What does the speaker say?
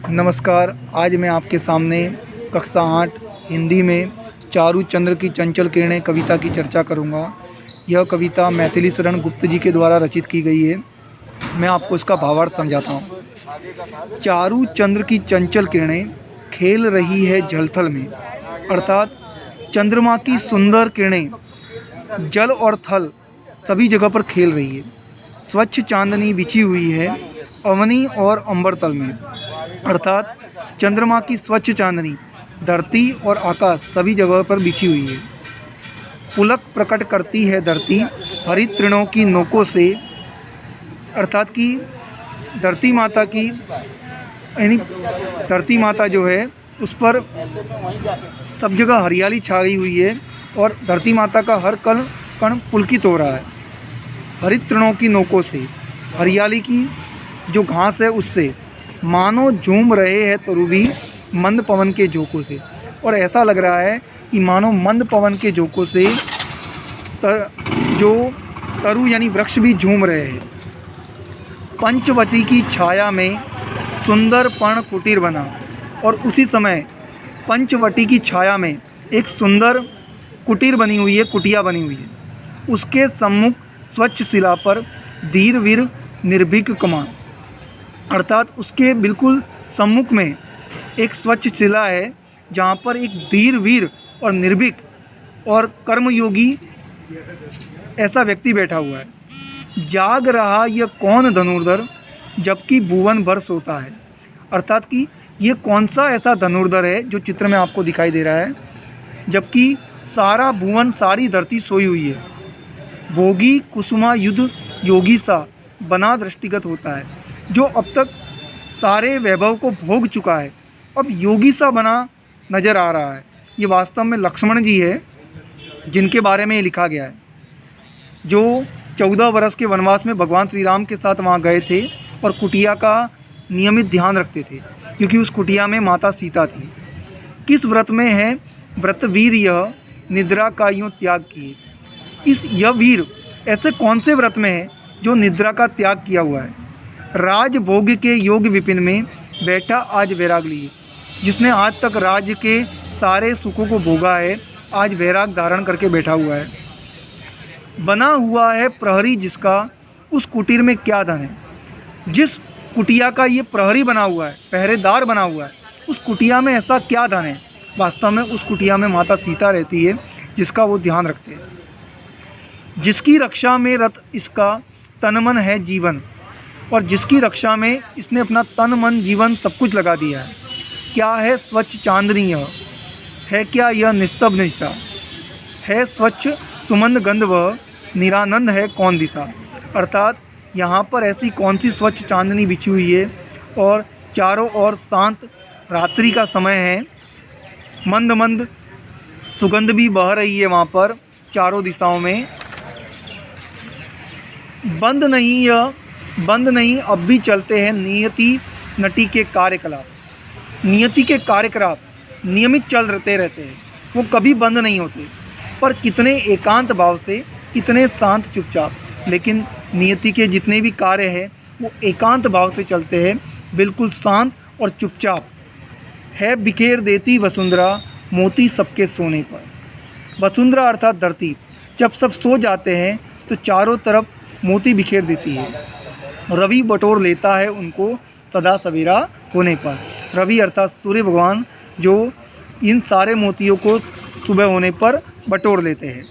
नमस्कार। आज मैं आपके सामने कक्षा 8 हिंदी में चारू चंद्र की चंचल किरणें कविता की चर्चा करूंगा। यह कविता मैथिली शरण गुप्त जी के द्वारा रचित की गई है। मैं आपको इसका भावार्थ समझाता हूँ। चारू चंद्र की चंचल किरणें खेल रही है जलथल में, अर्थात चंद्रमा की सुंदर किरणें जल और थल सभी जगह पर खेल रही है। स्वच्छ चांदनी बिछी हुई है अवनी और अंबर तल में, अर्थात चंद्रमा की स्वच्छ चांदनी धरती और आकाश सभी जगह पर बिछी हुई है। पुलक प्रकट करती है धरती हरित तृणों की नोकों से, अर्थात कि धरती माता की यानी धरती माता जो है उस पर सब जगह हरियाली छाई हुई है और धरती माता का हर कण कण पुलकित हो रहा है। हरित तृणों की नोकों से, हरियाली की जो घास है उससे मानो झूम रहे हैं तरु भी मंद पवन के झोंकों से। और ऐसा लग रहा है कि मानो मंद पवन के झोंकों से जो तरु यानी वृक्ष भी झूम रहे हैं। पंचवटी की छाया में सुंदर पर्ण कुटीर बना, और उसी समय पंचवटी की छाया में एक सुंदर कुटीर बनी हुई है, कुटिया बनी हुई है। उसके सम्मुख स्वच्छ शिला पर धीर वीर निर्भीक कमान, अर्थात उसके बिल्कुल सम्मुख में एक स्वच्छ शिला है जहाँ पर एक धीर वीर और निर्भीक और कर्मयोगी ऐसा व्यक्ति बैठा हुआ है। जाग रहा यह कौन धनुर्धर जबकि भुवन भर सोता है, अर्थात कि ये कौन सा ऐसा धनुर्धर है जो चित्र में आपको दिखाई दे रहा है जबकि सारा भुवन सारी धरती सोई हुई है। भोगी कुसुमा युद्ध योगी सा बना दृष्टिगत होता है, जो अब तक सारे वैभव को भोग चुका है अब योगी सा बना नज़र आ रहा है। ये वास्तव में लक्ष्मण जी है जिनके बारे में ये लिखा गया है, जो 14 वर्ष के वनवास में भगवान श्री राम के साथ वहाँ गए थे और कुटिया का नियमित ध्यान रखते थे, क्योंकि उस कुटिया में माता सीता थी। किस व्रत में है व्रतवीर यह निद्रा का यूँ त्याग किए। यह वीर ऐसे कौन से व्रत में है जो निद्रा का त्याग किया हुआ है। राजभोग के योग विपिन में बैठा आज वैराग लिए, जिसने आज तक राज्य के सारे सुखों को भोगा है, आज वैराग धारण करके बैठा हुआ है। बना हुआ है प्रहरी जिसका उस कुटीर में क्या धन है। जिस कुटिया का ये प्रहरी बना हुआ है, पहरेदार बना हुआ है, उस कुटिया में ऐसा क्या धन है। वास्तव में उस कुटिया में माता सीता रहती है जिसका वो ध्यान रखते हैं। जिसकी रक्षा में रत इसका तन मन है जीवन, और जिसकी रक्षा में इसने अपना तन मन जीवन सब कुछ लगा दिया है। क्या है स्वच्छ चांदनी यह है, क्या यह निस्तब्ध निशा है। स्वच्छ सुमंद गंध वह निरानंद है कौन दिशा, अर्थात यहाँ पर ऐसी कौन सी स्वच्छ चांदनी बिछी हुई है और चारों ओर शांत रात्रि का समय है। मंद मंद सुगंध भी बह रही है वहाँ पर चारों दिशाओं में। बंद नहीं अब भी चलते हैं नियति नटी के कार्यकलाप। नियति के कार्यकलाप नियमित चलते रहते हैं, वो कभी बंद नहीं होते। पर कितने एकांत भाव से, कितने शांत चुपचाप, लेकिन नियति के जितने भी कार्य हैं वो एकांत भाव से चलते हैं, बिल्कुल शांत और चुपचाप। है बिखेर देती वसुंधरा मोती सबके सोने पर। वसुंधरा अर्थात धरती जब सब सो जाते हैं तो चारों तरफ मोती बिखेर देती है। रवि बटोर लेता है उनको सदा सवेरा होने पर। रवि अर्थात सूर्य भगवान जो इन सारे मोतियों को सुबह होने पर बटोर लेते हैं।